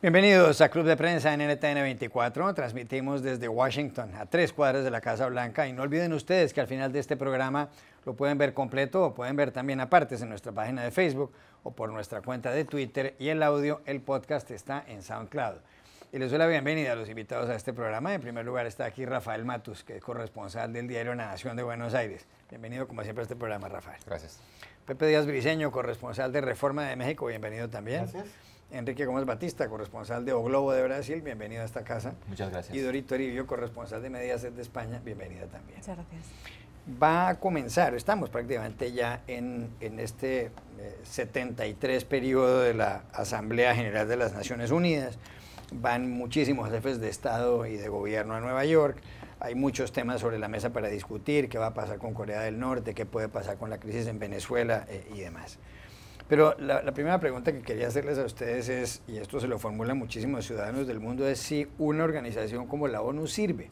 Bienvenidos a Club de Prensa en NTN 24. Transmitimos desde Washington, a 3 cuadras de la Casa Blanca. Y no olviden ustedes que al final de este programa lo pueden ver completo o pueden ver también a partes en nuestra página de Facebook o por nuestra cuenta de Twitter. Y el audio, el podcast está en SoundCloud. Y les doy la bienvenida a los invitados a este programa. En primer lugar está aquí Rafael Matus, que es corresponsal del diario La Nación de Buenos Aires. Bienvenido como siempre a este programa, Rafael. Gracias. Pepe Díaz Briceño, corresponsal de Reforma de México. Bienvenido también. Gracias. Enrique Gómez Batista, corresponsal de O Globo de Brasil, bienvenido a esta casa. Muchas gracias. Y Dorito Toribio, corresponsal de Mediaset de España, bienvenida también. Muchas gracias. Va a comenzar, estamos prácticamente ya en este 73 periodo de la Asamblea General de las Naciones Unidas. Van muchísimos jefes de Estado y de Gobierno a Nueva York. Hay muchos temas sobre la mesa para discutir, qué va a pasar con Corea del Norte, qué puede pasar con la crisis en Venezuela y demás. Pero la primera pregunta que quería hacerles a ustedes es, y esto se lo formulan muchísimos ciudadanos del mundo, es si una organización como la ONU sirve.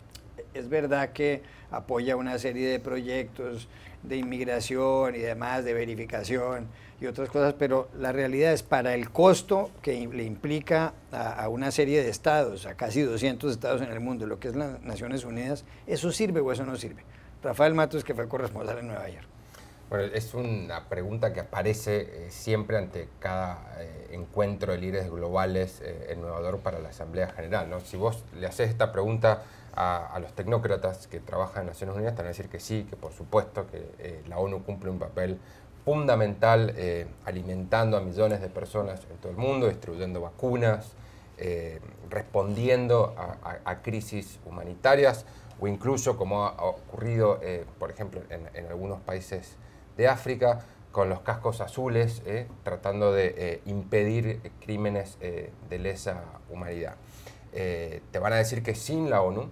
Es verdad que apoya una serie de proyectos de inmigración y demás, de verificación y otras cosas, pero la realidad es para el costo que le implica a una serie de estados, a casi 200 estados en el mundo, lo que es las Naciones Unidas, ¿eso sirve o eso no sirve? Rafael Matus, que fue corresponsal en Nueva York. Bueno, es una pregunta que aparece siempre ante cada encuentro de líderes globales en Nueva York para la Asamblea General, ¿no? Si vos le haces esta pregunta a los tecnócratas que trabajan en Naciones Unidas, te van a decir que sí, que por supuesto que la ONU cumple un papel fundamental alimentando a millones de personas en todo el mundo, distribuyendo vacunas, respondiendo a crisis humanitarias o incluso, como ha ocurrido, por ejemplo, en algunos países de África, con los cascos azules, tratando de impedir crímenes de lesa humanidad. Te van a decir que sin la ONU,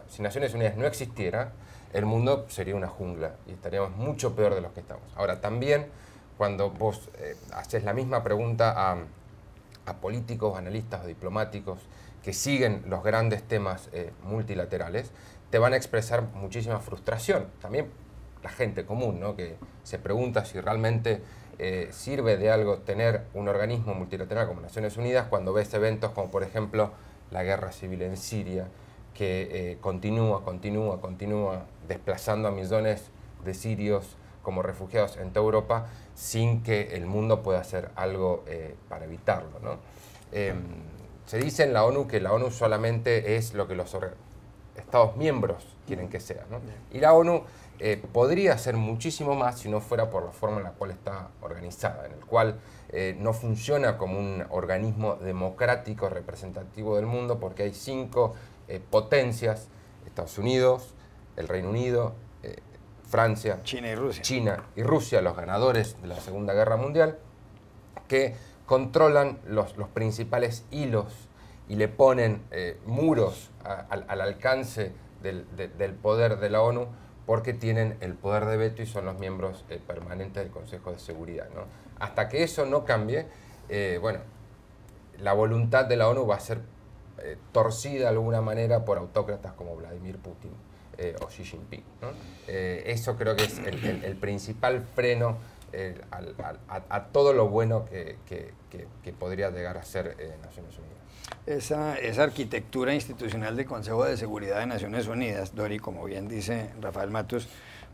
si Naciones Unidas no existiera, el mundo sería una jungla y estaríamos mucho peor de los que estamos. Ahora, también, cuando vos haces la misma pregunta a políticos, analistas o diplomáticos que siguen los grandes temas multilaterales, te van a expresar muchísima frustración. También la gente común, ¿no?, que se pregunta si realmente sirve de algo tener un organismo multilateral como Naciones Unidas cuando ves eventos como, por ejemplo, la guerra civil en Siria, que continúa desplazando a millones de sirios como refugiados en toda Europa sin que el mundo pueda hacer algo para evitarlo, ¿no? Se dice en la ONU que la ONU solamente es lo que los Estados miembros quieren que sea, ¿no? Y la ONU podría hacer muchísimo más si no fuera por la forma en la cual está organizada, en el cual no funciona como un organismo democrático representativo del mundo, porque hay 5 potencias: Estados Unidos, el Reino Unido, Francia, China y Rusia, los ganadores de la Segunda Guerra Mundial, que controlan los principales hilos y le ponen muros al alcance del poder de la ONU, porque tienen el poder de veto y son los miembros permanentes del Consejo de Seguridad, ¿no? Hasta que eso no cambie, bueno, la voluntad de la ONU va a ser torcida de alguna manera por autócratas como Vladimir Putin o Xi Jinping, ¿no? Eso creo que es el principal freno a todo lo bueno que podría llegar a ser Naciones Unidas. Esa arquitectura institucional del Consejo de Seguridad de Naciones Unidas, Dori, como bien dice Rafael Matus,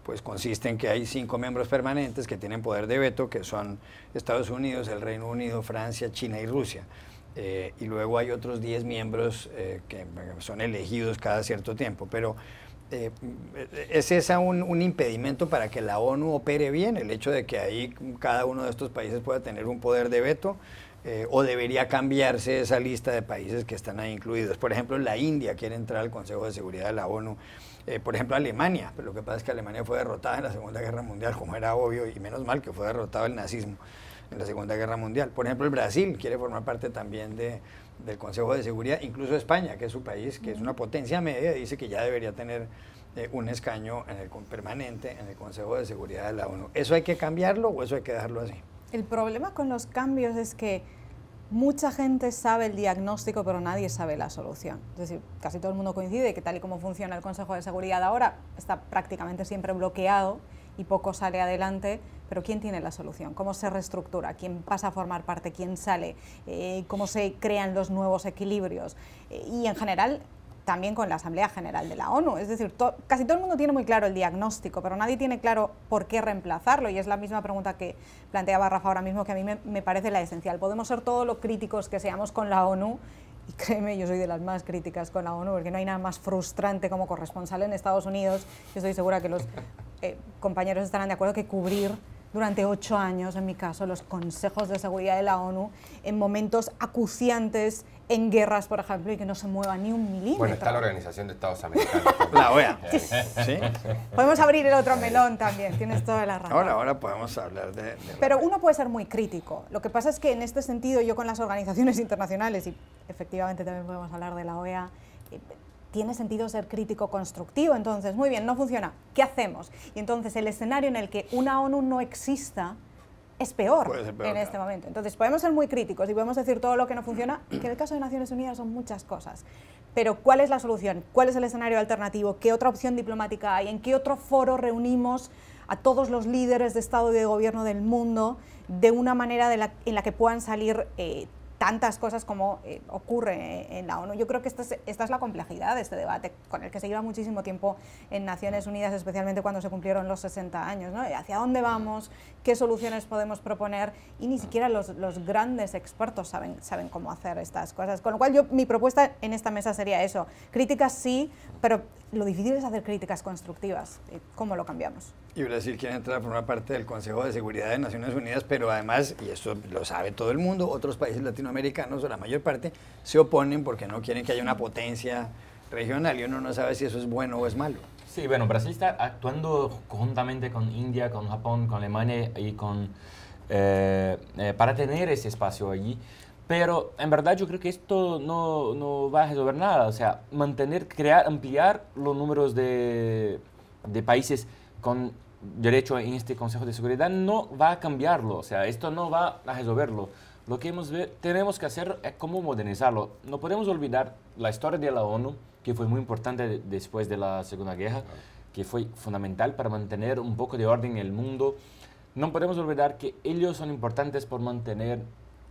pues consiste en que hay 5 miembros permanentes que tienen poder de veto, que son Estados Unidos, el Reino Unido, Francia, China y Rusia. Y luego hay otros 10 miembros que son elegidos cada cierto tiempo, pero ¿es esa un impedimento para que la ONU opere bien, el hecho de que ahí cada uno de estos países pueda tener un poder de veto? ¿O debería cambiarse esa lista de países que están ahí incluidos? Por ejemplo, la India quiere entrar al Consejo de Seguridad de la ONU. Por ejemplo, Alemania, pero lo que pasa es que Alemania fue derrotada en la Segunda Guerra Mundial, como era obvio, y menos mal que fue derrotado el nazismo en la Segunda Guerra Mundial. Por ejemplo, el Brasil quiere formar parte también del Consejo de Seguridad. Incluso España, que es su país, que es una potencia media, dice que ya debería tener un escaño permanente en el Consejo de Seguridad de la ONU. ¿Eso hay que cambiarlo o eso hay que dejarlo así? El problema con los cambios es que mucha gente sabe el diagnóstico, pero nadie sabe la solución. Es decir, casi todo el mundo coincide que tal y como funciona el Consejo de Seguridad ahora, está prácticamente siempre bloqueado y poco sale adelante, pero ¿quién tiene la solución? ¿Cómo se reestructura? ¿Quién pasa a formar parte? ¿Quién sale? ¿Cómo se crean los nuevos equilibrios? Y en general, también con la Asamblea General de la ONU. Es decir, casi todo el mundo tiene muy claro el diagnóstico, pero nadie tiene claro por qué reemplazarlo, y es la misma pregunta que planteaba Rafa ahora mismo, que a mí me parece la esencial. Podemos ser todo lo críticos que seamos con la ONU, y créeme, yo soy de las más críticas con la ONU, porque no hay nada más frustrante como corresponsal en Estados Unidos. Yo estoy segura que los compañeros estarán de acuerdo que cubrir durante 8 años, en mi caso, los consejos de seguridad de la ONU en momentos acuciantes, en guerras, por ejemplo, y que no se mueva ni un milímetro. Bueno, está la Organización de Estados Americanos. La OEA. ¿Sí? Podemos abrir el otro melón también, tienes toda la razón. Ahora podemos hablar de Pero uno puede ser muy crítico. Lo que pasa es que en este sentido, yo con las organizaciones internacionales, y efectivamente también podemos hablar de la OEA, tiene sentido ser crítico constructivo. Entonces, muy bien, no funciona, ¿qué hacemos? Y entonces el escenario en el que una ONU no exista es peor en este momento. Entonces podemos ser muy críticos y podemos decir todo lo que no funciona, y que en el caso de Naciones Unidas son muchas cosas. Pero ¿cuál es la solución? ¿Cuál es el escenario alternativo? ¿Qué otra opción diplomática hay? ¿En qué otro foro reunimos a todos los líderes de Estado y de Gobierno del mundo de una manera en la que puedan salir tantas cosas como ocurre en la ONU? Yo creo que esta es la complejidad de este debate, con el que se lleva muchísimo tiempo en Naciones Unidas, especialmente cuando se cumplieron los 60 años, ¿no? ¿Hacia dónde vamos? ¿Qué soluciones podemos proponer? Y ni siquiera los grandes expertos saben cómo hacer estas cosas. Con lo cual, mi propuesta en esta mesa sería eso. Críticas sí, pero lo difícil es hacer críticas constructivas. ¿Cómo lo cambiamos? Y Brasil quiere entrar a formar parte del Consejo de Seguridad de Naciones Unidas, pero además, y esto lo sabe todo el mundo, otros países latinoamericanos, o la mayor parte, se oponen porque no quieren que haya una potencia regional, y uno no sabe si eso es bueno o es malo. Sí, bueno, Brasil está actuando conjuntamente con India, con Japón, con Alemania y para tener ese espacio allí. Pero en verdad yo creo que esto no va a resolver nada. O sea, ampliar los números de países con derecho en este Consejo de Seguridad no va a cambiarlo. O sea, esto no va a resolverlo. Lo que tenemos que hacer es cómo modernizarlo. No podemos olvidar la historia de la ONU, que fue muy importante después de la Segunda Guerra, que fue fundamental para mantener un poco de orden en el mundo. No podemos olvidar que ellos son importantes por mantener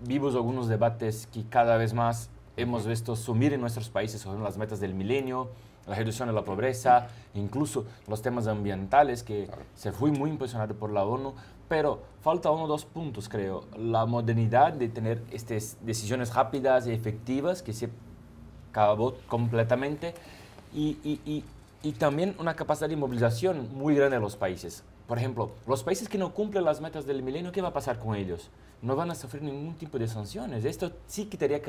vivos algunos debates que cada vez más hemos visto sumir en nuestros países, sobre las metas del milenio, la reducción de la pobreza, incluso los temas ambientales, que se fue muy impresionado por la ONU. Pero falta 1 o 2 puntos, creo. La modernidad de tener estas decisiones rápidas y efectivas, que se acabó completamente, y también una capacidad de movilización muy grande de los países. Por ejemplo, los países que no cumplen las metas del milenio, ¿qué va a pasar con ellos? No van a sufrir ningún tipo de sanciones. Esto sí que tendría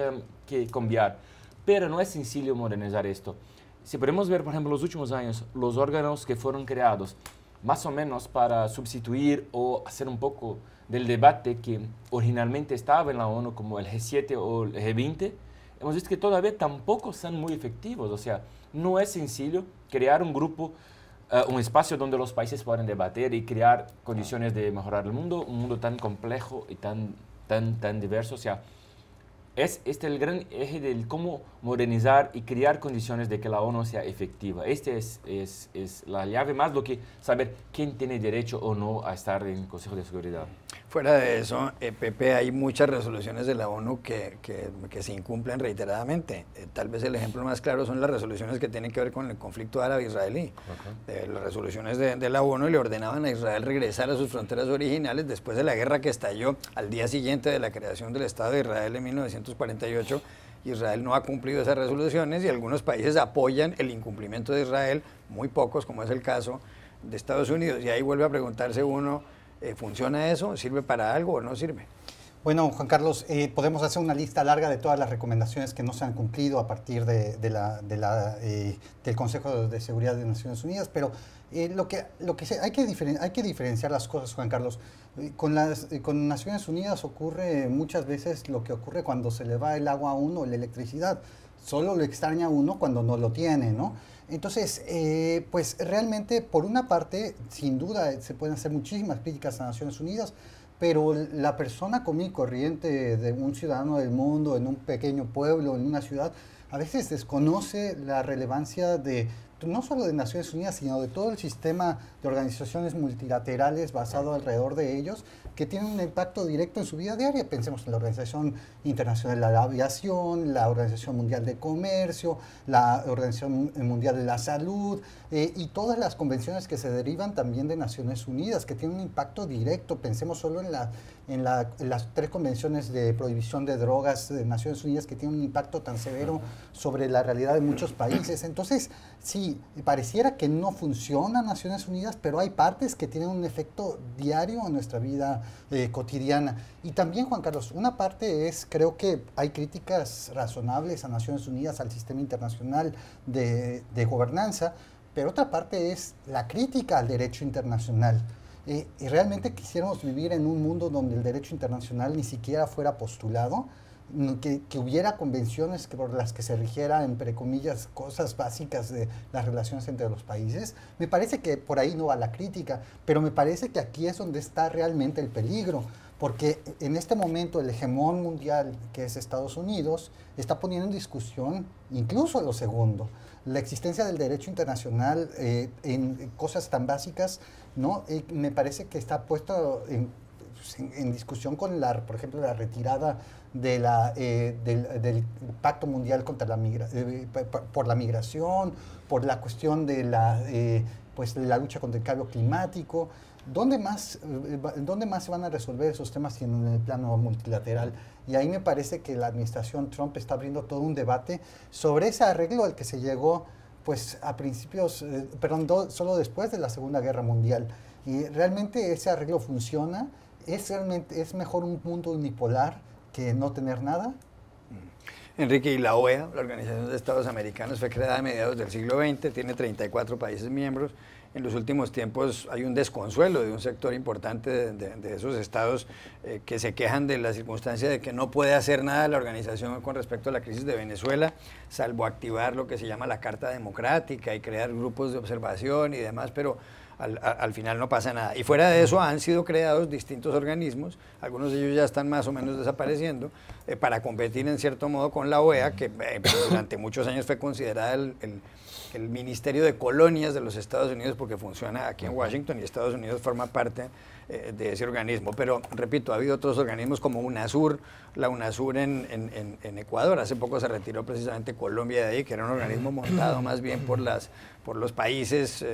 que cambiar, pero no es sencillo modernizar esto. Si podemos ver, por ejemplo, los últimos años, los órganos que fueron creados, más o menos para sustituir o hacer un poco del debate que originalmente estaba en la ONU, como el G7 o el G20, hemos visto que todavía tampoco son muy efectivos. O sea, no es sencillo crear un grupo, un espacio donde los países puedan debatir y crear condiciones de mejorar el mundo, un mundo tan complejo y tan diverso. O sea, es el gran eje del cómo modernizar y crear condiciones de que la ONU sea efectiva. Este es la llave, más lo que saber quién tiene derecho o no a estar en el Consejo de Seguridad. Fuera de eso, Pepe, hay muchas resoluciones de la ONU que se incumplen reiteradamente. Tal vez el ejemplo más claro son las resoluciones que tienen que ver con el conflicto árabe-israelí. Las resoluciones de la ONU le ordenaban a Israel regresar a sus fronteras originales después de la guerra que estalló al día siguiente de la creación del Estado de Israel en 1948. Israel no ha cumplido esas resoluciones y algunos países apoyan el incumplimiento de Israel, muy pocos, como es el caso de Estados Unidos. Y ahí vuelve a preguntarse uno, ¿funciona eso? ¿Sirve para algo o no sirve? Bueno, Juan Carlos, podemos hacer una lista larga de todas las recomendaciones que no se han cumplido a partir del Consejo de Seguridad de Naciones Unidas, pero hay que diferenciar las cosas, Juan Carlos. Con Naciones Unidas ocurre muchas veces lo que ocurre cuando se le va el agua a uno o la electricidad. Solo lo extraña uno cuando no lo tiene, ¿no? Entonces, pues realmente, por una parte, sin duda, se pueden hacer muchísimas críticas a Naciones Unidas, pero la persona común y corriente de un ciudadano del mundo, en un pequeño pueblo, en una ciudad, a veces desconoce la relevancia de no solo de Naciones Unidas, sino de todo el sistema de organizaciones multilaterales basado alrededor de ellos, que tienen un impacto directo en su vida diaria. Pensemos en la Organización Internacional de la Aviación, la Organización Mundial de Comercio, la Organización Mundial de la Salud, y todas las convenciones que se derivan también de Naciones Unidas, que tienen un impacto directo. Pensemos solo en las 3 convenciones de prohibición de drogas de Naciones Unidas, que tienen un impacto tan severo sobre la realidad de muchos países. Entonces, sí, pareciera que no funciona Naciones Unidas, pero hay partes que tienen un efecto diario en nuestra vida cotidiana. Y también, Juan Carlos, una parte es, creo que hay críticas razonables a Naciones Unidas, al sistema internacional de gobernanza, pero otra parte es la crítica al derecho internacional. Y realmente quisiéramos vivir en un mundo donde el derecho internacional ni siquiera fuera postulado, que hubiera convenciones por las que se rigiera, entre comillas, cosas básicas de las relaciones entre los países. Me parece que por ahí no va la crítica, pero me parece que aquí es donde está realmente el peligro, porque en este momento el hegemón mundial, que es Estados Unidos, está poniendo en discusión incluso lo segundo, la existencia del derecho internacional en cosas tan básicas, ¿no? Me parece que está puesto en discusión con, por ejemplo, la retirada de del Pacto Mundial contra por la migración, por la cuestión de la lucha contra el cambio climático. ¿Dónde más se van a resolver esos temas si en el plano multilateral? Y ahí me parece que la administración Trump está abriendo todo un debate sobre ese arreglo al que se llegó pues a principios, solo después de la Segunda Guerra Mundial. Y realmente ese arreglo funciona. ¿Es mejor un mundo unipolar que no tener nada? Enrique, y la OEA, la Organización de Estados Americanos, fue creada a mediados del siglo XX, tiene 34 países miembros. En los últimos tiempos hay un desconsuelo de un sector importante de esos estados que se quejan de la circunstancia de que no puede hacer nada la organización con respecto a la crisis de Venezuela, salvo activar lo que se llama la Carta Democrática y crear grupos de observación y demás, pero al final no pasa nada. Y fuera de eso han sido creados distintos organismos, algunos de ellos ya están más o menos desapareciendo, para competir en cierto modo con la OEA, que durante muchos años fue considerada el Ministerio de Colonias de los Estados Unidos, porque funciona aquí en Washington y Estados Unidos forma parte de ese organismo. Pero, repito, ha habido otros organismos como UNASUR, la UNASUR en Ecuador. Hace poco se retiró precisamente Colombia de ahí, que era un organismo montado más bien por los países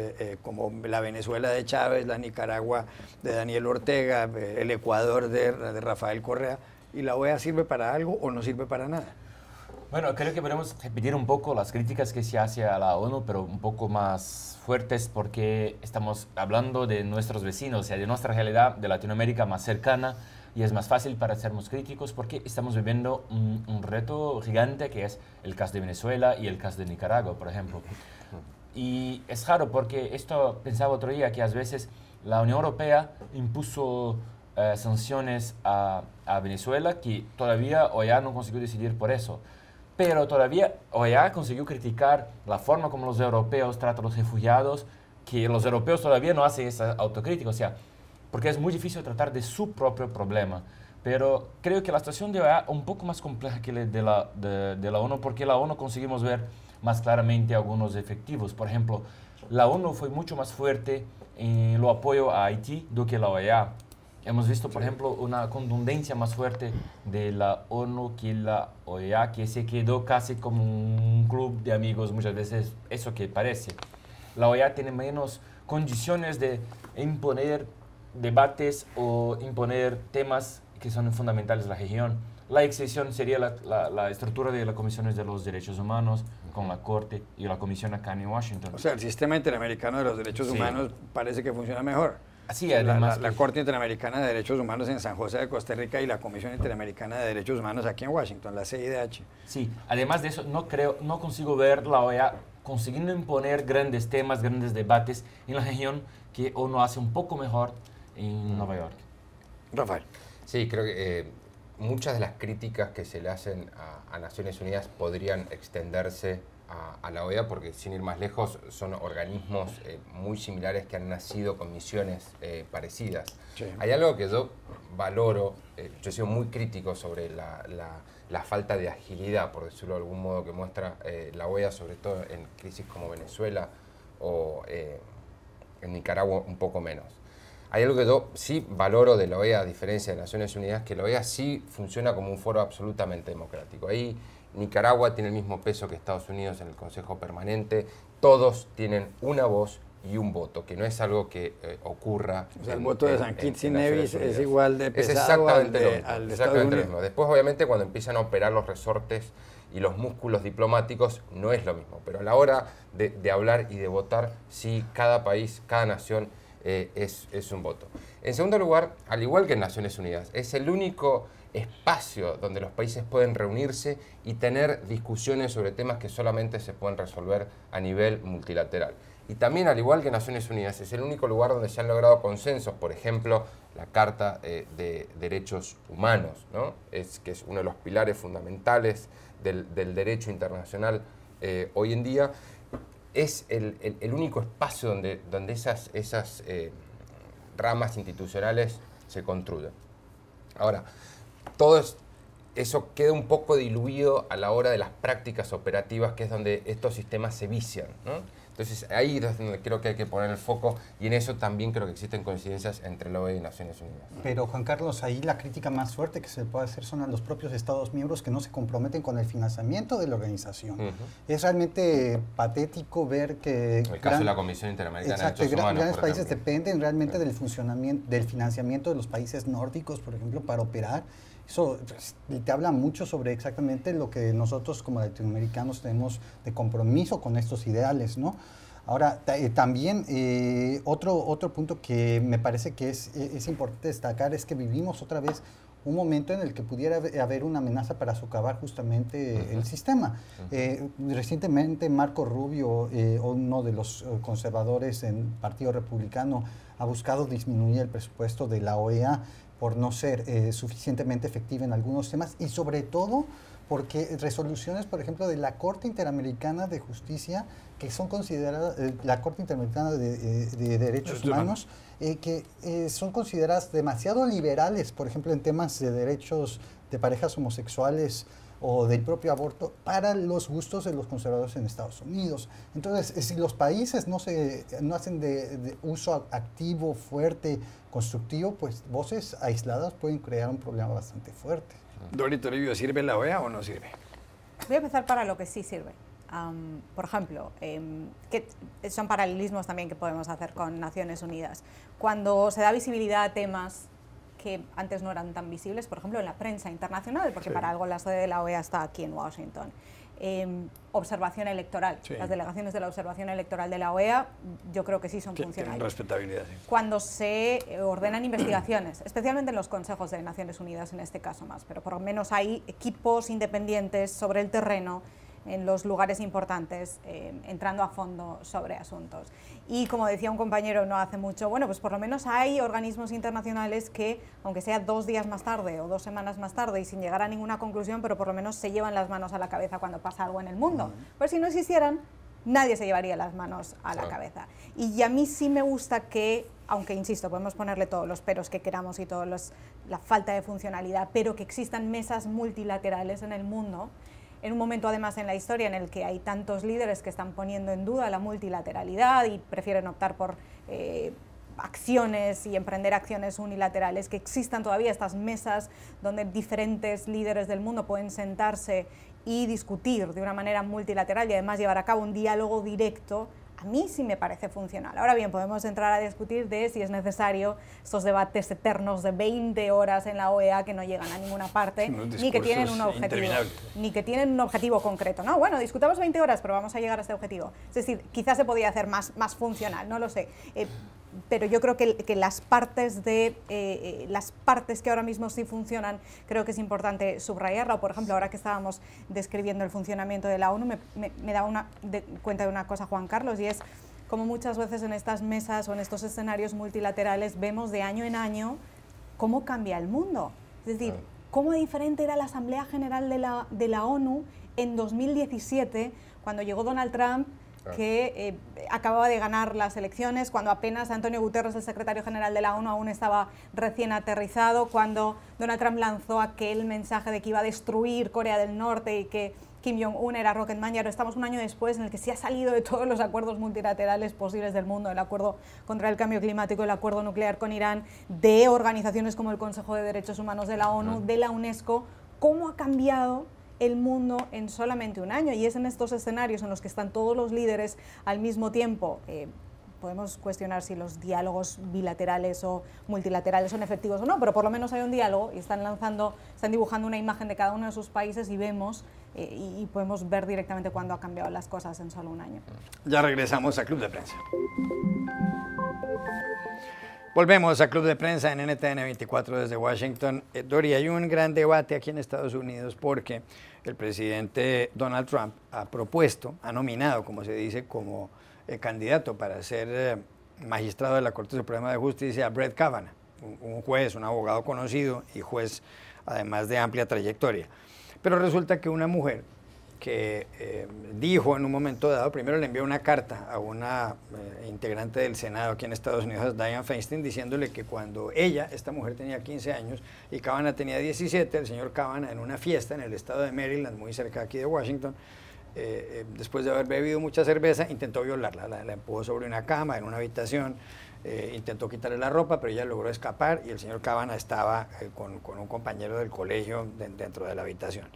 como la Venezuela de Chávez, la Nicaragua de Daniel Ortega, el Ecuador de Rafael Correa. ¿Y la OEA sirve para algo o no sirve para nada? Bueno, creo que podemos repetir un poco las críticas que se hace a la ONU, pero un poco más fuertes porque estamos hablando de nuestros vecinos, o sea, de nuestra realidad de Latinoamérica más cercana, y es más fácil para sermos críticos porque estamos viviendo un reto gigante que es el caso de Venezuela y el caso de Nicaragua, por ejemplo. Y es raro porque esto pensaba otro día que a veces la Unión Europea impuso sanciones a Venezuela que todavía OEA no consiguió decidir por eso. Pero todavía OEA consiguió criticar la forma como los europeos tratan a los refugiados, que los europeos todavía no hacen esa autocrítica, o sea, porque es muy difícil tratar de su propio problema. Pero creo que la situación de OEA es un poco más compleja que la de la ONU, porque la ONU conseguimos ver más claramente algunos efectivos. Por ejemplo, la ONU fue mucho más fuerte en lo apoyo a Haití do que la OEA. Hemos visto, por ejemplo, una contundencia más fuerte de la ONU que la OEA, que se quedó casi como un club de amigos, muchas veces eso que parece. La OEA tiene menos condiciones de imponer debates o imponer temas que son fundamentales en la región. La excepción sería la estructura de las comisiones de los derechos humanos con la Corte y la Comisión acá en Washington. O sea, el sistema interamericano de los derechos humanos parece que funciona mejor. Así, además, la Corte Interamericana de Derechos Humanos en San José de Costa Rica y la Comisión Interamericana de Derechos Humanos aquí en Washington, la CIDH. Sí, además de eso, no consigo ver la OEA consiguiendo imponer grandes temas, grandes debates en la región que ONU hace un poco mejor en Nueva York. Rafael. Sí, creo que muchas de las críticas que se le hacen a Naciones Unidas podrían extenderse a la OEA, porque sin ir más lejos son organismos muy similares que han nacido con misiones parecidas. Sí. Hay algo que yo valoro, yo he sido muy crítico sobre la falta de agilidad, por decirlo de algún modo, que muestra la OEA, sobre todo en crisis como Venezuela o en Nicaragua un poco menos. Hay algo que yo sí valoro de la OEA, a diferencia de Naciones Unidas, que la OEA sí funciona como un foro absolutamente democrático. Ahí Nicaragua tiene el mismo peso que Estados Unidos en el Consejo Permanente, todos tienen una voz y un voto, que no es algo que ocurra. O sea, el voto de San Kitts y Nevis es igual de pesado es exactamente lo mismo, al de Estados exactamente lo Unidos. mismo. Después, obviamente, cuando empiezan a operar los resortes y los músculos diplomáticos, no es lo mismo. Pero a la hora de hablar y de votar, sí, cada país, cada nación es un voto. En segundo lugar, al igual que en Naciones Unidas, es el único espacio donde los países pueden reunirse y tener discusiones sobre temas que solamente se pueden resolver a nivel multilateral. Y también, al igual que Naciones Unidas, es el único lugar donde se han logrado consensos, por ejemplo, la Carta de Derechos Humanos, ¿no? Que es uno de los pilares fundamentales del derecho internacional hoy en día. Es el único espacio donde esas ramas institucionales se construyen. Ahora, todo eso queda un poco diluido a la hora de las prácticas operativas, que es donde estos sistemas se vician, ¿no? Entonces ahí es donde creo que hay que poner el foco, y en eso también creo que existen coincidencias entre la OEA y Naciones Unidas. Pero Juan Carlos, ahí la crítica más fuerte que se puede hacer son a los propios Estados miembros que no se comprometen con el financiamiento de la organización. Es realmente patético ver que... El caso de la Comisión Interamericana exacto, de Derechos Humanos, grandes por países ejemplo. dependen realmente del funcionamiento, del financiamiento de los países nórdicos, por ejemplo, para operar. Eso pues, te habla mucho sobre exactamente lo que nosotros como latinoamericanos tenemos de compromiso con estos ideales, ¿no? Ahora, también otro punto que me parece que es importante destacar es que vivimos otra vez un momento en el que pudiera haber una amenaza para socavar justamente el sistema. Recientemente Marco Rubio, uno de los conservadores en Partido Republicano, ha buscado disminuir el presupuesto de la OEA por no ser suficientemente efectiva en algunos temas, y sobre todo porque resoluciones, por ejemplo, de la Corte Interamericana de Justicia, que son consideradas, la Corte Interamericana de Derechos Humanos, que son consideradas demasiado liberales, por ejemplo, en temas de derechos de parejas homosexuales o del propio aborto, para los gustos de los conservadores en Estados Unidos. Entonces, si los países no hacen de uso activo, fuerte, constructivo, pues voces aisladas pueden crear un problema bastante fuerte. Dori Toribio, ¿sirve la OEA o no sirve? Voy a empezar para lo que sí sirve. Por ejemplo, que son paralelismos también que podemos hacer con Naciones Unidas. Cuando se da visibilidad a temas que antes no eran tan visibles, por ejemplo, en la prensa internacional, porque para algo la sede de la OEA está aquí en Washington. Observación electoral. Sí. Las delegaciones de la observación electoral de la OEA, yo creo que sí son funcionales. Tienen respetabilidad. Sí. Cuando se ordenan investigaciones, especialmente en los consejos de Naciones Unidas en este caso más, pero por lo menos hay equipos independientes sobre el terreno en los lugares importantes, entrando a fondo sobre asuntos. Y como decía un compañero no hace mucho, bueno, pues por lo menos hay organismos internacionales que, aunque sea 2 días más tarde o 2 semanas más tarde y sin llegar a ninguna conclusión, pero por lo menos se llevan las manos a la cabeza cuando pasa algo en el mundo. Pues si no existieran, nadie se llevaría las manos a la cabeza. Y a mí sí me gusta que, aunque insisto, podemos ponerle todos los peros que queramos y toda la falta de funcionalidad, pero que existan mesas multilaterales en el mundo, en un momento además en la historia en el que hay tantos líderes que están poniendo en duda la multilateralidad y prefieren optar por acciones y emprender acciones unilaterales, que existan todavía estas mesas donde diferentes líderes del mundo pueden sentarse y discutir de una manera multilateral y además llevar a cabo un diálogo directo, a mí sí me parece funcional. Ahora bien, podemos entrar a discutir de si es necesario estos debates eternos de 20 horas en la OEA que no llegan a ninguna parte, ni que tienen un objetivo concreto. No, bueno, discutamos 20 horas, pero vamos a llegar a este objetivo. Es decir, quizás se podía hacer más funcional, no lo sé. Pero yo creo que las partes que ahora mismo sí funcionan, creo que es importante subrayarlo. Por ejemplo, ahora que estábamos describiendo el funcionamiento de la ONU, me da cuenta de una cosa, Juan Carlos, y es como muchas veces en estas mesas o en estos escenarios multilaterales vemos de año en año cómo cambia el mundo. Es decir, cómo diferente era la Asamblea General de la ONU en 2017, cuando llegó Donald Trump, que acababa de ganar las elecciones, cuando apenas Antonio Guterres, el secretario general de la ONU, aún estaba recién aterrizado, cuando Donald Trump lanzó aquel mensaje de que iba a destruir Corea del Norte y que Kim Jong-un era Rocketman, y ahora estamos un año después en el que se ha salido de todos los acuerdos multilaterales posibles del mundo, el acuerdo contra el cambio climático, el acuerdo nuclear con Irán, de organizaciones como el Consejo de Derechos Humanos de la ONU, de la UNESCO. ¿Cómo ha cambiado el mundo en solamente un año? Y es en estos escenarios en los que están todos los líderes al mismo tiempo. Podemos cuestionar si los diálogos bilaterales o multilaterales son efectivos o no, pero por lo menos hay un diálogo y están dibujando una imagen de cada uno de sus países y vemos y podemos ver directamente cuándo ha cambiado las cosas en solo un año. Ya regresamos a Club de Prensa. Volvemos a Club de Prensa en NTN 24 desde Washington. Dori, hay un gran debate aquí en Estados Unidos porque el presidente Donald Trump ha nominado, como se dice, como candidato para ser magistrado de la Corte Suprema de Justicia a Brett Kavanaugh, un juez, un abogado conocido y juez además de amplia trayectoria. Pero resulta que una mujer que dijo en un momento dado, primero le envió una carta a una integrante del Senado aquí en Estados Unidos, Dianne Feinstein, diciéndole que cuando esta mujer tenía 15 años y Kavanaugh tenía 17, el señor Kavanaugh en una fiesta en el estado de Maryland, muy cerca aquí de Washington, después de haber bebido mucha cerveza, intentó violarla, la empujó sobre una cama en una habitación, intentó quitarle la ropa, pero ella logró escapar y el señor Kavanaugh estaba con un compañero del colegio dentro de la habitación.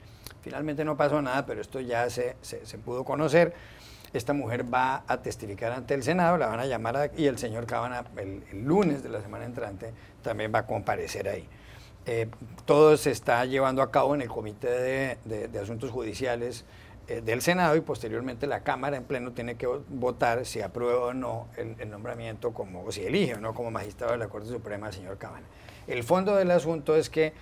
Finalmente no pasó nada, pero esto ya se pudo conocer. Esta mujer va a testificar ante el Senado, la van a llamar y el señor Kavanaugh el lunes de la semana entrante también va a comparecer ahí. Todo se está llevando a cabo en el Comité de Asuntos Judiciales del Senado y posteriormente la Cámara en pleno tiene que votar si aprueba o no el nombramiento o si elige o no como magistrado de la Corte Suprema al señor Kavanaugh. El fondo del asunto es que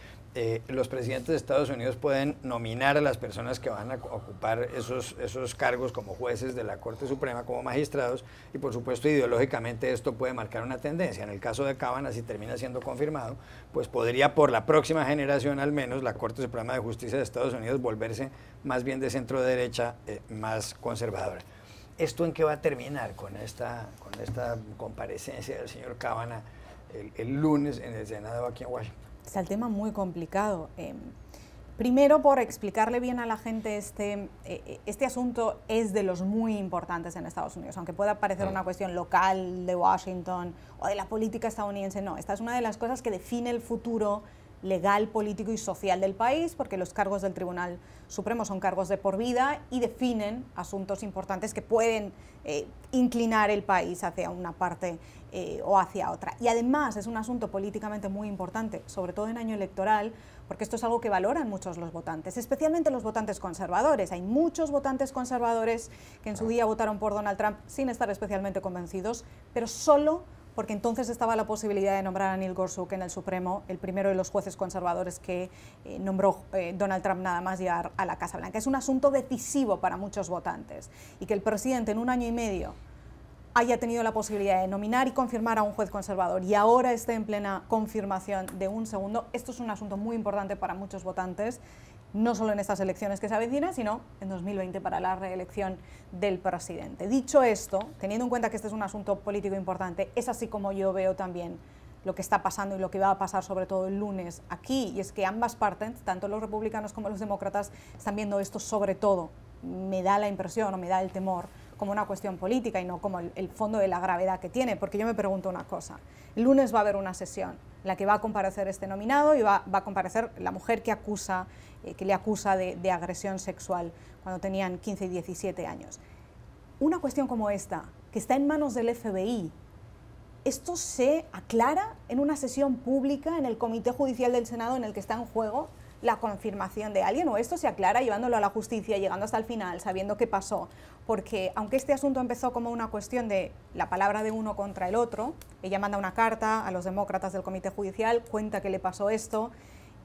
los presidentes de Estados Unidos pueden nominar a las personas que van a ocupar esos cargos como jueces de la Corte Suprema, como magistrados, y por supuesto ideológicamente esto puede marcar una tendencia. En el caso de Kavanaugh, si termina siendo confirmado, pues podría por la próxima generación al menos la Corte Suprema de Justicia de Estados Unidos volverse más bien de centro derecha, más conservadora. ¿Esto en qué va a terminar con esta comparecencia del señor Kavanaugh el lunes en el Senado aquí en Washington? Está el tema muy complicado. Primero, por explicarle bien a la gente, este asunto es de los muy importantes en Estados Unidos, aunque pueda parecer una cuestión local de Washington o de la política estadounidense, no. Esta es una de las cosas que define el futuro legal, político y social del país, porque los cargos del Tribunal Supremo son cargos de por vida y definen asuntos importantes que pueden inclinar el país hacia una parte o hacia otra. Y además es un asunto políticamente muy importante, sobre todo en año electoral, porque esto es algo que valoran muchos los votantes, especialmente los votantes conservadores. Hay muchos votantes conservadores que en su día votaron por Donald Trump sin estar especialmente convencidos, pero solo porque entonces estaba la posibilidad de nombrar a Neil Gorsuch en el Supremo, el primero de los jueces conservadores que nombró Donald Trump nada más llegar a la Casa Blanca. Es un asunto decisivo para muchos votantes y que el presidente en un año y medio haya tenido la posibilidad de nominar y confirmar a un juez conservador y ahora esté en plena confirmación de un segundo, esto es un asunto muy importante para muchos votantes, no solo en estas elecciones que se avecinan, sino en 2020 para la reelección del presidente. Dicho esto, teniendo en cuenta que este es un asunto político importante, es así como yo veo también lo que está pasando y lo que va a pasar sobre todo el lunes aquí, y es que ambas partes, tanto los republicanos como los demócratas, están viendo esto sobre todo, me da la impresión o me da el temor, como una cuestión política y no como el fondo de la gravedad que tiene, porque yo me pregunto una cosa, el lunes va a haber una sesión en la que va a comparecer este nominado y va a comparecer la mujer que le acusa de agresión sexual cuando tenían 15 y 17 años. Una cuestión como esta, que está en manos del FBI, ¿esto se aclara en una sesión pública en el Comité Judicial del Senado en el que está en juego la confirmación de alguien, o esto se aclara llevándolo a la justicia, llegando hasta el final, sabiendo qué pasó? Porque aunque este asunto empezó como una cuestión de la palabra de uno contra el otro, ella manda una carta a los demócratas del Comité Judicial, cuenta que le pasó esto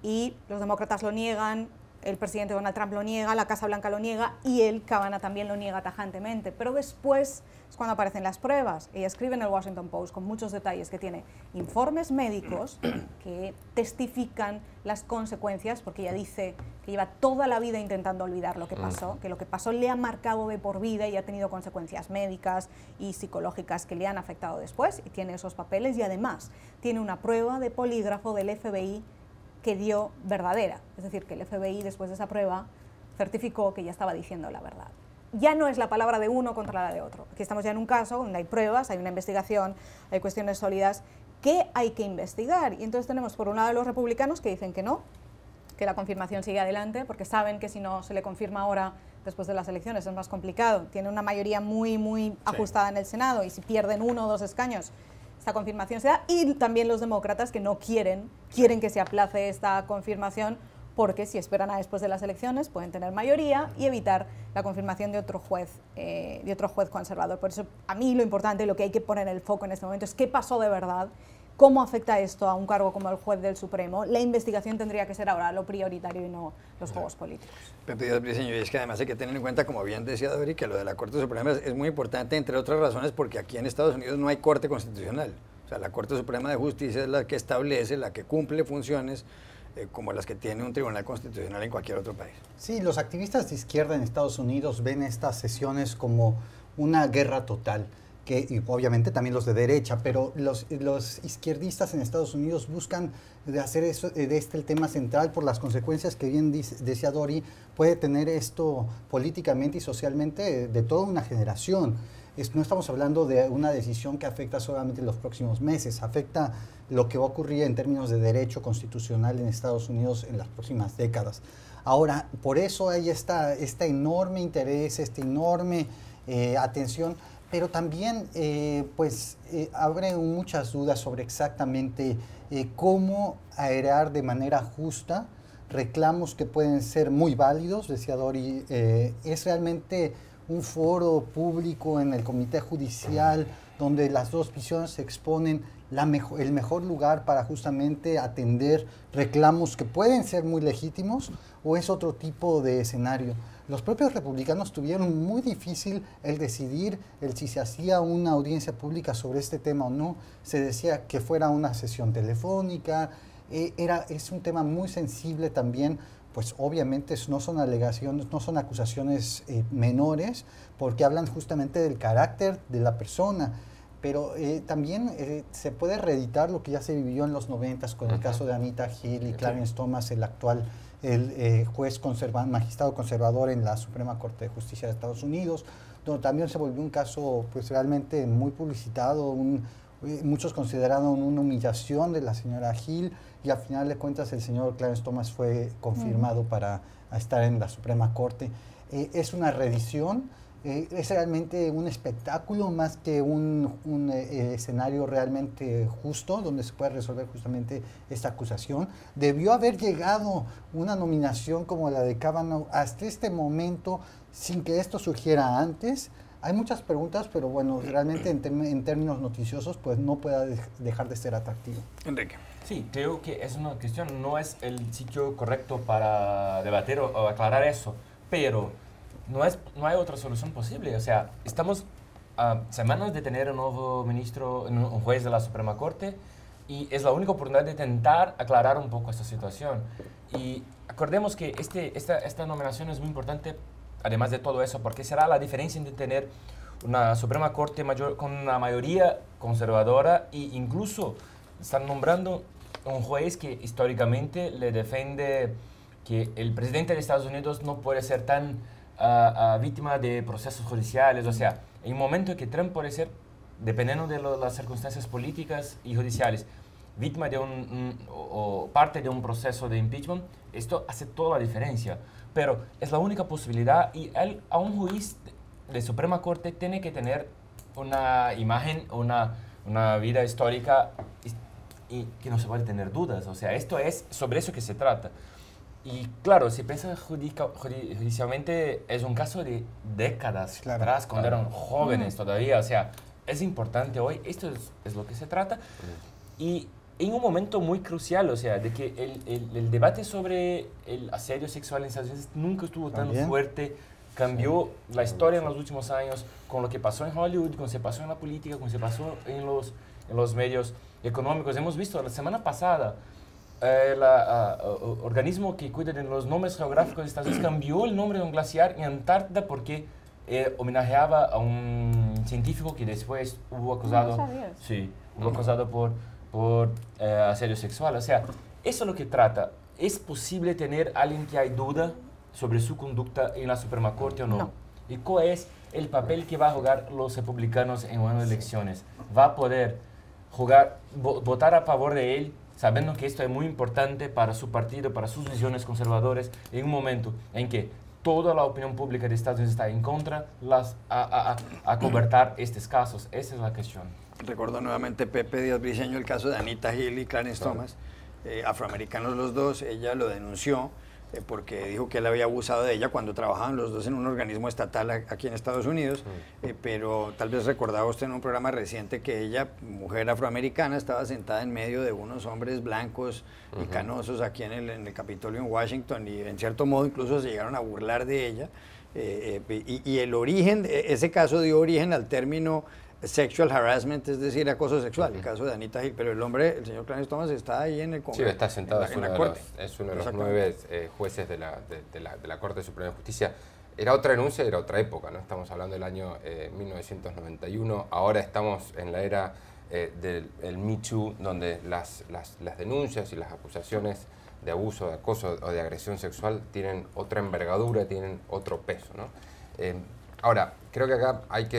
y los demócratas lo niegan, el presidente Donald Trump lo niega, la Casa Blanca lo niega y él, Kavanaugh, también lo niega tajantemente. Pero después es cuando aparecen las pruebas. Ella escribe en el Washington Post con muchos detalles que tiene informes médicos que testifican las consecuencias, porque ella dice que lleva toda la vida intentando olvidar lo que pasó, que lo que pasó le ha marcado de por vida y ha tenido consecuencias médicas y psicológicas que le han afectado después, y tiene esos papeles, y además tiene una prueba de polígrafo del FBI que dio verdadera, es decir, que el FBI después de esa prueba certificó que ella estaba diciendo la verdad. Ya no es la palabra de uno contra la de otro. Aquí estamos ya en un caso donde hay pruebas, hay una investigación, hay cuestiones sólidas que hay que investigar. Y entonces tenemos por un lado los republicanos que dicen que no, que la confirmación sigue adelante, porque saben que si no se le confirma ahora, después de las elecciones, es más complicado. Tiene una mayoría muy ajustada en el Senado, y si pierden 1 o 2 escaños, esta confirmación se da. Y también los demócratas, que no quieren que se aplace esta confirmación, porque si esperan a después de las elecciones pueden tener mayoría y evitar la confirmación de otro juez conservador. Por eso, a mí lo importante, lo que hay que poner el foco en este momento es qué pasó de verdad, cómo afecta esto a un cargo como el juez del Supremo. La investigación tendría que ser ahora lo prioritario y no los juegos políticos. Pepe Díaz Briceño, y es que además hay que tener en cuenta, como bien decía Dori, que lo de la Corte Suprema es muy importante, entre otras razones, porque aquí en Estados Unidos no hay Corte Constitucional. O sea, la Corte Suprema de Justicia es la que establece, la que cumple funciones como las que tiene un tribunal constitucional en cualquier otro país. Sí, los activistas de izquierda en Estados Unidos ven estas sesiones como una guerra total, y obviamente también los de derecha, pero los izquierdistas en Estados Unidos buscan de hacer eso, de este el tema central, por las consecuencias que bien decía Dori, puede tener esto políticamente y socialmente de toda una generación. No estamos hablando de una decisión que afecta solamente los próximos meses, afecta lo que va a ocurrir en términos de derecho constitucional en Estados Unidos en las próximas décadas. Ahora, por eso hay esta enorme interés, esta enorme atención, pero también abre muchas dudas sobre exactamente cómo aerear de manera justa reclamos que pueden ser muy válidos, decía Dori. Es realmente un foro público en el Comité Judicial donde las dos visiones se exponen, el mejor lugar para justamente atender reclamos que pueden ser muy legítimos, o es otro tipo de escenario. Los propios republicanos tuvieron muy difícil el decidir si se hacía una audiencia pública sobre este tema o no. Se decía que fuera una sesión telefónica. Es un tema muy sensible también, pues obviamente no son alegaciones, no son acusaciones menores, porque hablan justamente del carácter de la persona. Pero también se puede reeditar lo que ya se vivió en los 90s con el caso de Anita Hill y Clarence Thomas, el actual juez magistrado conservador en la Suprema Corte de Justicia de Estados Unidos, donde también se volvió un caso pues realmente muy publicitado, muchos consideraron una humillación de la señora Hill, y al final de cuentas el señor Clarence Thomas fue confirmado para estar en la Suprema Corte. Es una reedición. Es realmente un espectáculo más que un escenario realmente justo donde se puede resolver justamente esta acusación. Debió haber llegado una nominación como la de Kavanaugh hasta este momento sin que esto surgiera antes. Hay muchas preguntas, pero bueno, realmente en términos noticiosos pues no puede dejar de ser atractivo. Enrique. Sí, creo que es una cuestión, no es el sitio correcto para debatir o aclarar eso, pero no hay otra solución posible. O sea, estamos a semanas de tener un nuevo ministro, un juez de la Suprema Corte, y es la única oportunidad de intentar aclarar un poco esta situación. Y acordemos que esta nominación es muy importante, además de todo eso, porque será la diferencia entre tener una Suprema Corte con una mayoría conservadora e incluso están nombrando un juez que históricamente le defiende que el presidente de Estados Unidos no puede ser tan víctima de procesos judiciales. O sea, hay un momento que Trump puede ser, dependiendo de las circunstancias políticas y judiciales, víctima de o parte de un proceso de impeachment. Esto hace toda la diferencia, pero es la única posibilidad, y a un juez de Suprema Corte tiene que tener una imagen, una vida histórica y que no se puede tener dudas. O sea, esto es sobre eso que se trata. Y claro, si piensas judicialmente, es un caso de décadas atrás, cuando eran jóvenes todavía. O sea, es importante hoy, esto es lo que se trata. Y en un momento muy crucial, o sea, de que el debate sobre el asedio sexual en Estados Unidos nunca estuvo tan fuerte, cambió la historia en los últimos años, con lo que pasó en Hollywood, con lo que se pasó en la política, con lo que se pasó en los medios económicos. Hemos visto la semana pasada, el organismo que cuida de los nombres geográficos de Estados Unidos cambió el nombre de un glaciar en Antártida porque homenajeaba a un científico que después hubo acusado, hubo acusado por asedio sexual. O sea, eso es lo que trata. ¿Es posible tener a alguien que hay duda sobre su conducta en la Suprema Corte o no? ¿Y cuál es el papel que va a jugar los republicanos en unas elecciones? ¿Va a poder votar a favor de él, sabiendo que esto es muy importante para su partido, para sus visiones conservadoras, en un momento en que toda la opinión pública de Estados Unidos está en contra a convertir estos casos? Esa es la cuestión. Recuerdo nuevamente Pepe Díaz Briceño el caso de Anita Hill y Clarence Thomas, afroamericanos los dos. Ella lo denunció porque dijo que él había abusado de ella cuando trabajaban los dos en un organismo estatal aquí en Estados Unidos, pero tal vez recordaba usted en un programa reciente que ella, mujer afroamericana, estaba sentada en medio de unos hombres blancos y canosos aquí en el Capitolio en Washington, y en cierto modo incluso se llegaron a burlar de ella, y el origen, ese caso dio origen al término sexual harassment, es decir, acoso sexual, el caso de Anita Hill, pero el hombre, el señor Clarence Thomas, está ahí en el Congreso. Sí, está sentado, es uno de los 9 jueces de la Corte Suprema de Justicia. Era otra denuncia, era otra época, ¿no? Estamos hablando del año 1991, ahora estamos en la era del Me Too, donde las denuncias y las acusaciones de abuso, de acoso o de agresión sexual tienen otra envergadura, tienen otro peso, ¿no? Ahora, creo que acá hay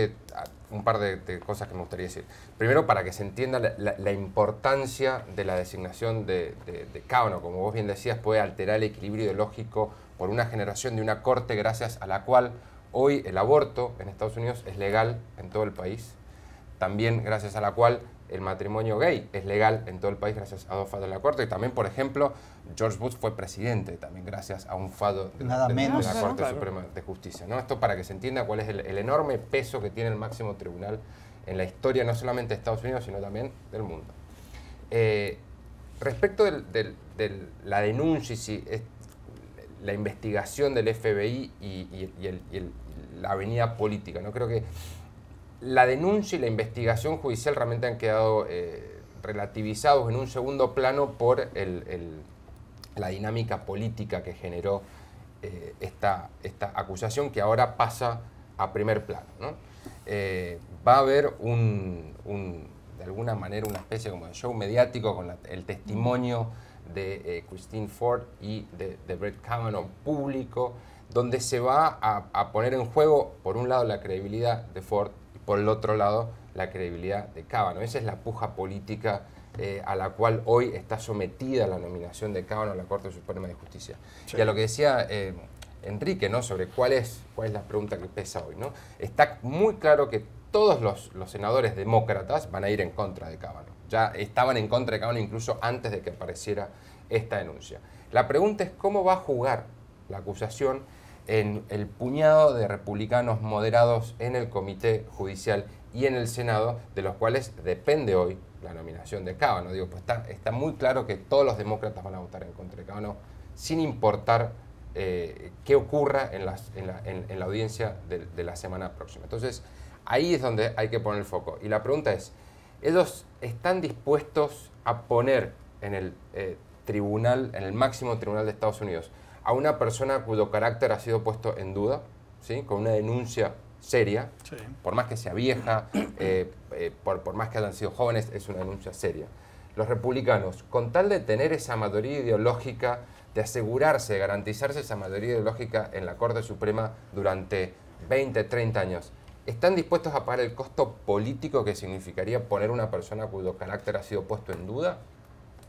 un par de cosas que me gustaría decir. Primero, para que se entienda la importancia de la designación de Kavanaugh, como vos bien decías, puede alterar el equilibrio ideológico por una generación de una corte gracias a la cual hoy el aborto en Estados Unidos es legal en todo el país. También gracias a la cual el matrimonio gay es legal en todo el país gracias a dos fallos de la Corte. Y también, por ejemplo, George Bush fue presidente también gracias a un fallo de la Corte Suprema de Justicia, ¿no? Esto para que se entienda cuál es el enorme peso que tiene el máximo tribunal en la historia, no solamente de Estados Unidos, sino también del mundo. Respecto de la denuncia y la investigación del FBI y la avenida política, ¿no? Creo que la denuncia y la investigación judicial realmente han quedado relativizados en un segundo plano por la dinámica política que generó esta acusación, que ahora pasa a primer plano, ¿no? Va a haber de alguna manera una especie como de show mediático con el testimonio de Christine Ford y de Brett Kavanaugh público, donde se va a poner en juego, por un lado, la credibilidad de Ford, por el otro lado, la credibilidad de Kavanaugh. Esa es la puja política a la cual hoy está sometida la nominación de Kavanaugh a la Corte Suprema de Justicia. Sí. Y a lo que decía Enrique, ¿no? Sobre cuál es la pregunta que pesa hoy, ¿no? Está muy claro que todos los senadores demócratas van a ir en contra de Kavanaugh. Ya estaban en contra de Kavanaugh incluso antes de que apareciera esta denuncia. La pregunta es cómo va a jugar la acusación en el puñado de republicanos moderados en el Comité Judicial y en el Senado, de los cuales depende hoy la nominación de Kavanaugh. Digo, pues está muy claro que todos los demócratas van a votar en contra de Kavanaugh, sin importar qué ocurra en la audiencia de la semana próxima. Entonces, ahí es donde hay que poner el foco. Y la pregunta es, ¿ellos están dispuestos a poner en el tribunal, en el máximo tribunal de Estados Unidos, a una persona cuyo carácter ha sido puesto en duda, ¿sí? Con una denuncia seria, sí, por más que sea vieja, por más que hayan sido jóvenes, es una denuncia seria? Los republicanos, con tal de tener esa mayoría ideológica, de asegurarse, de garantizarse esa mayoría ideológica en la Corte Suprema durante 20, 30 años, ¿están dispuestos a pagar el costo político que significaría poner una persona cuyo carácter ha sido puesto en duda?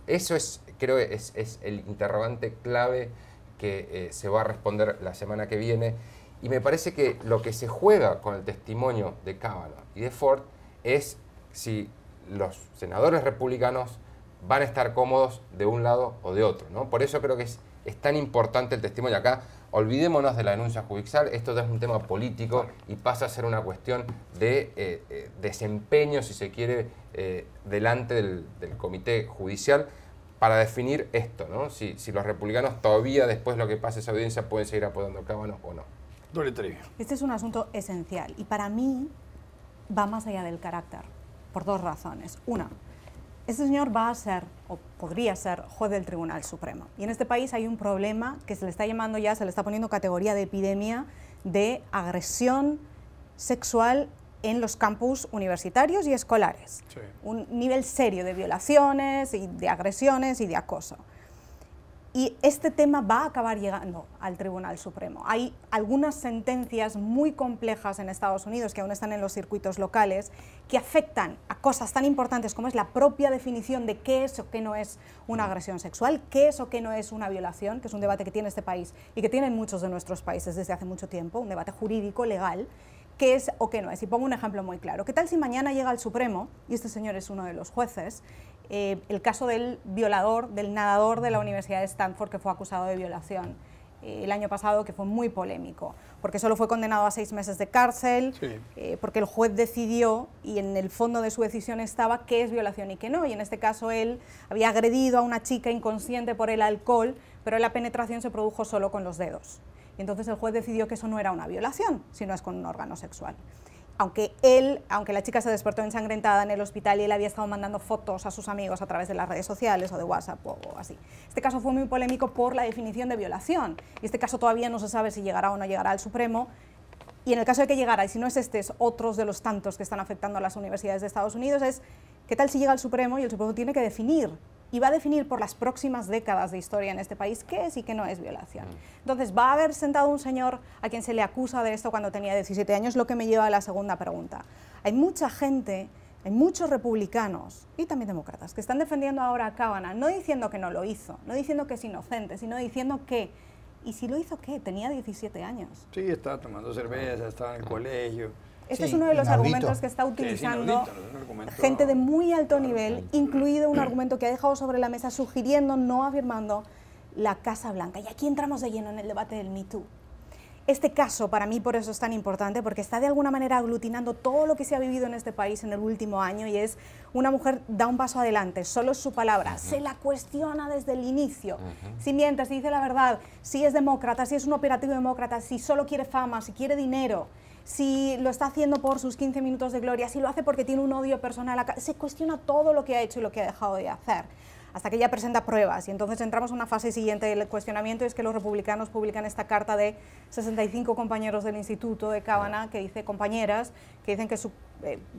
Eso creo que es el interrogante clave que se va a responder la semana que viene. Y me parece que lo que se juega con el testimonio de Kavanaugh y de Ford es si los senadores republicanos van a estar cómodos de un lado o de otro, ¿no? Por eso creo que es tan importante el testimonio. Acá, olvidémonos de la denuncia judicial, esto ya es un tema político y pasa a ser una cuestión de desempeño, si se quiere, delante del comité judicial para definir esto, ¿no? Si los republicanos todavía, después de lo que pase esa audiencia, pueden seguir apoyando a Kavanaugh o no. Dori Toribio. Este es un asunto esencial y para mí va más allá del carácter, por dos razones. Una, este señor va a ser, o podría ser, juez del Tribunal Supremo. Y en este país hay un problema que se le está llamando ya, se le está poniendo categoría de epidemia de agresión sexual en los campus universitarios y escolares. Sí. Un nivel serio de violaciones y de agresiones y de acoso. Y este tema va a acabar llegando al Tribunal Supremo. Hay algunas sentencias muy complejas en Estados Unidos que aún están en los circuitos locales que afectan a cosas tan importantes como es la propia definición de qué es o qué no es una agresión sexual, qué es o qué no es una violación, que es un debate que tiene este país y que tienen muchos de nuestros países desde hace mucho tiempo, un debate jurídico, legal, qué es o qué no es. Y pongo un ejemplo muy claro. ¿Qué tal si mañana llega al Supremo, y este señor es uno de los jueces, el caso del violador, del nadador de la Universidad de Stanford que fue acusado de violación el año pasado, que fue muy polémico, porque solo fue condenado a 6 meses de cárcel, sí. Porque el juez decidió, y en el fondo de su decisión estaba qué es violación y qué no, y en este caso él había agredido a una chica inconsciente por el alcohol, pero la penetración se produjo solo con los dedos. Y entonces el juez decidió que eso no era una violación, sino es con un órgano sexual. Aunque la chica se despertó ensangrentada en el hospital y él había estado mandando fotos a sus amigos a través de las redes sociales o de WhatsApp o así. Este caso fue muy polémico por la definición de violación y este caso todavía no se sabe si llegará o no llegará al Supremo. Y en el caso de que llegara, y si no es este, es otros de los tantos que están afectando a las universidades de Estados Unidos, es ¿qué tal si llega al Supremo y el Supremo tiene que definir? Y va a definir por las próximas décadas de historia en este país qué es y qué no es violación. Entonces, va a haber sentado un señor a quien se le acusa de esto cuando tenía 17 años, lo que me lleva a la segunda pregunta. Hay mucha gente, hay muchos republicanos y también demócratas que están defendiendo ahora a Kavanaugh, no diciendo que no lo hizo, no diciendo que es inocente, sino diciendo que, ¿y si lo hizo qué? Tenía 17 años. Sí, estaba tomando cerveza, estaba en el colegio. Este sí, es uno de los inaudito. argumentos que está utilizando inaudito, gente de muy alto nivel, incluido un argumento que ha dejado sobre la mesa sugiriendo, no afirmando, la Casa Blanca. Y aquí entramos de lleno en el debate del Me Too. Este caso para mí por eso es tan importante, porque está de alguna manera aglutinando todo lo que se ha vivido en este país en el último año, y es una mujer da un paso adelante, solo es su palabra, se la cuestiona desde el inicio, si miente, si dice la verdad, si es demócrata, si es un operativo demócrata, si solo quiere fama, si quiere dinero, si lo está haciendo por sus 15 minutos de gloria, si lo hace porque tiene un odio personal, se cuestiona todo lo que ha hecho y lo que ha dejado de hacer, hasta que ella presenta pruebas. Y entonces entramos en una fase siguiente del cuestionamiento, es que los republicanos publican esta carta de 65 compañeros del instituto de Kavanaugh, que dice, compañeras, que dicen que su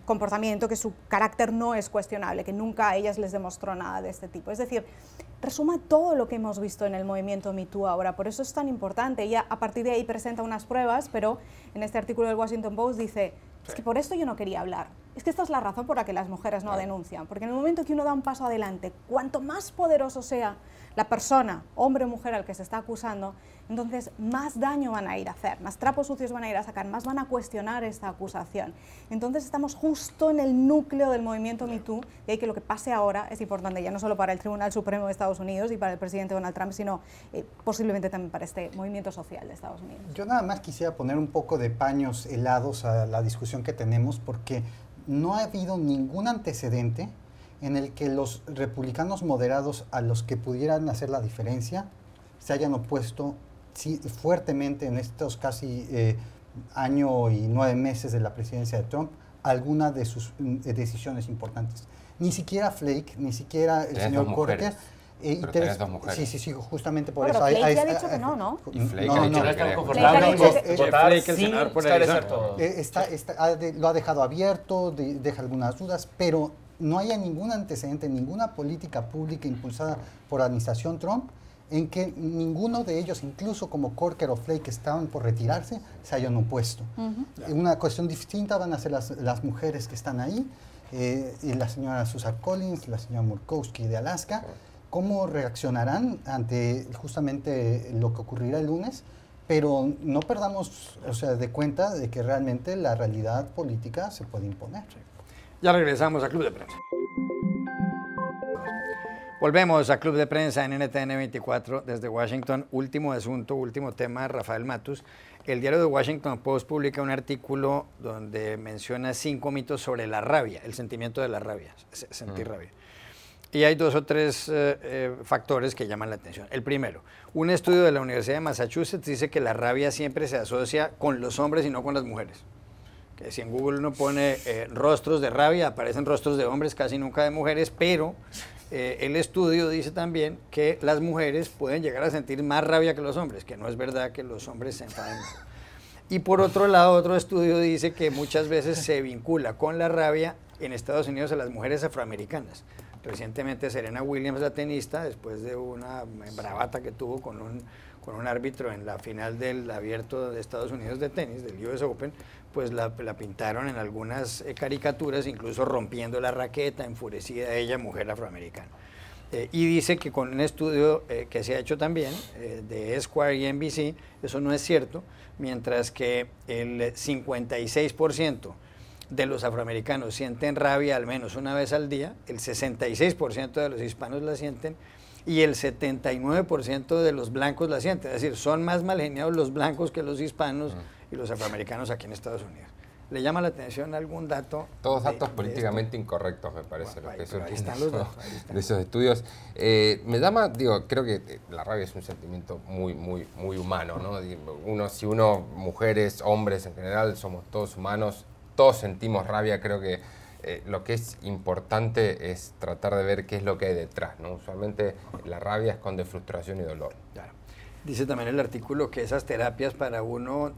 comportamiento, que su carácter no es cuestionable, que nunca a ellas les demostró nada de este tipo. Es decir, resuma todo lo que hemos visto en el movimiento Me Too ahora, por eso es tan importante. Ella a partir de ahí presenta unas pruebas, pero en este artículo del Washington Post dice, es que por esto yo no quería hablar. Es que esta es la razón por la que las mujeres no denuncian, porque en el momento que uno da un paso adelante, cuanto más poderoso sea la persona, hombre o mujer al que se está acusando, entonces más daño van a ir a hacer, más trapos sucios van a ir a sacar, más van a cuestionar esta acusación. Entonces estamos justo en el núcleo del movimiento Me Too, y ahí que lo que pase ahora es importante, ya no solo para el Tribunal Supremo de Estados Unidos y para el presidente Donald Trump, sino posiblemente también para este movimiento social de Estados Unidos. Yo nada más quisiera poner un poco de paños helados a la discusión que tenemos, porque no ha habido ningún antecedente en el que los republicanos moderados a los que pudieran hacer la diferencia se hayan opuesto fuertemente en estos casi año y 9 meses de la presidencia de Trump a alguna de sus decisiones importantes. Ni siquiera Flake, ni siquiera el señor Corker. Sí, justamente por eso. Pero Flake ha dicho que no, ¿no? Y Flake No, ha dicho no que está quería confortable votar Flake, el sin senador por esclarecer Arizona. todo. Lo ha dejado abierto, deja algunas dudas, pero no haya ningún antecedente, ninguna política pública impulsada por la administración Trump en que ninguno de ellos, incluso como Corker o Flake, que estaban por retirarse, se hayan opuesto. Una cuestión distinta van a ser las mujeres que están ahí, y la señora Susan Collins, la señora Murkowski de Alaska. ¿Cómo reaccionarán ante justamente lo que ocurrirá el lunes? Pero no perdamos de cuenta de que realmente la realidad política se puede imponer. Ya regresamos a Club de Prensa. Volvemos a Club de Prensa en NTN 24 desde Washington. Último asunto, último tema, Rafael Matus. El diario The Washington Post publica un artículo donde menciona 5 mitos sobre la rabia, el sentimiento de la rabia, sentir rabia. Y hay 2 o 3 factores que llaman la atención. El primero, un estudio de la Universidad de Massachusetts dice que la rabia siempre se asocia con los hombres y no con las mujeres. Que si en Google uno pone rostros de rabia, aparecen rostros de hombres, casi nunca de mujeres, pero el estudio dice también que las mujeres pueden llegar a sentir más rabia que los hombres, que no es verdad que los hombres se enfaden. Y por otro lado, otro estudio dice que muchas veces se vincula con la rabia en Estados Unidos a las mujeres afroamericanas. Recientemente Serena Williams, la tenista, después de una bravata que tuvo con un árbitro en la final del abierto de Estados Unidos de tenis, del US Open, pues la pintaron en algunas caricaturas, incluso rompiendo la raqueta, enfurecida ella, mujer afroamericana. Y dice que con un estudio que se ha hecho también de Esquire y NBC, eso no es cierto, mientras que el 56% de los afroamericanos sienten rabia al menos una vez al día, el 66% de los hispanos la sienten y el 79% de los blancos la sienten. Es decir, son más mal geniados los blancos que los hispanos y los afroamericanos aquí en Estados Unidos. ¿Le llama la atención algún dato? Todos datos políticamente incorrectos, me parece, Bueno, lo que ahí están los datos, de esos estudios. Me llama, creo que la rabia es un sentimiento muy humano, ¿no? Si uno, mujeres, hombres en general, somos todos humanos, todos sentimos rabia. Creo que lo que es importante es tratar de ver qué es lo que hay detrás, ¿no? Usualmente la rabia esconde frustración y dolor. Claro. Dice también el artículo que esas terapias para uno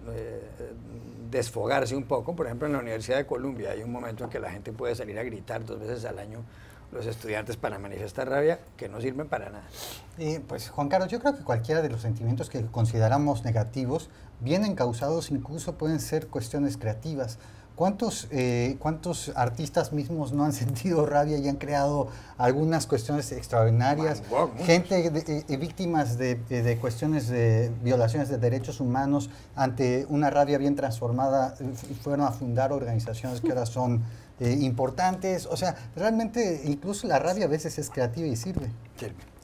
desfogarse un poco, por ejemplo en la Universidad de Columbia hay un momento en que la gente puede salir a gritar 2 veces al año los estudiantes para manifestar rabia, que no sirven para nada. Pues Juan Carlos, yo creo que cualquiera de los sentimientos que consideramos negativos vienen causados, incluso pueden ser cuestiones creativas. ¿Cuántos artistas mismos no han sentido rabia y han creado algunas cuestiones extraordinarias? Gente víctimas de cuestiones de violaciones de derechos humanos ante una rabia bien transformada fueron a fundar organizaciones que ahora son importantes. O sea, realmente incluso la rabia a veces es creativa y sirve.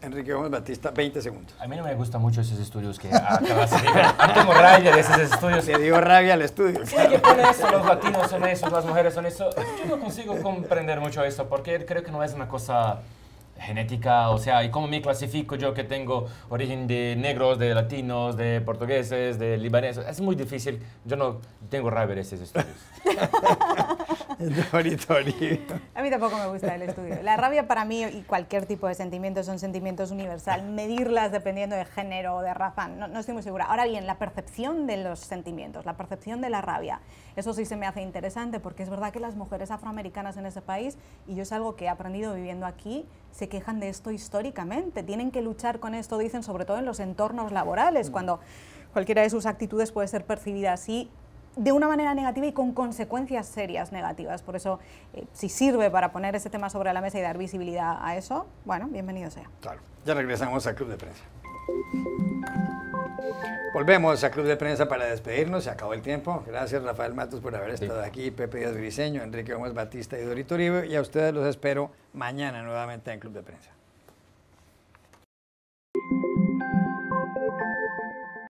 Enrique Gómez Batista, 20 segundos. A mí no me gustan mucho esos estudios que acabas de ver. No tengo rabia de esos estudios. Le dio rabia al estudio. Sí, que pone eso, los latinos son esos, las mujeres son eso. Yo no consigo comprender mucho eso, porque creo que no es una cosa genética, o sea, y cómo me clasifico yo que tengo origen de negros, de latinos, de portugueses, de libaneses. Es muy difícil. Yo no tengo rabia de esos estudios. A mí tampoco me gusta el estudio. La rabia para mí y cualquier tipo de sentimientos son sentimientos universal. Medirlas dependiendo de género o de raza, no estoy muy segura. Ahora bien, la percepción de los sentimientos, la percepción de la rabia, eso sí se me hace interesante porque es verdad que las mujeres afroamericanas en ese país, y yo es algo que he aprendido viviendo aquí, se quejan de esto históricamente. Tienen que luchar con esto, dicen, sobre todo en los entornos laborales, cuando cualquiera de sus actitudes puede ser percibida así de una manera negativa y con consecuencias serias negativas. Por eso, si sirve para poner ese tema sobre la mesa y dar visibilidad a eso, bueno, bienvenido sea. Claro. Ya regresamos al Club de Prensa. Volvemos al Club de Prensa para despedirnos. Se acabó el tiempo. Gracias, Rafael Matus, por haber estado aquí. Pepe Díaz Briceño, Enrique Gómez Batista y Dorito Uribe. Y a ustedes los espero mañana nuevamente en Club de Prensa.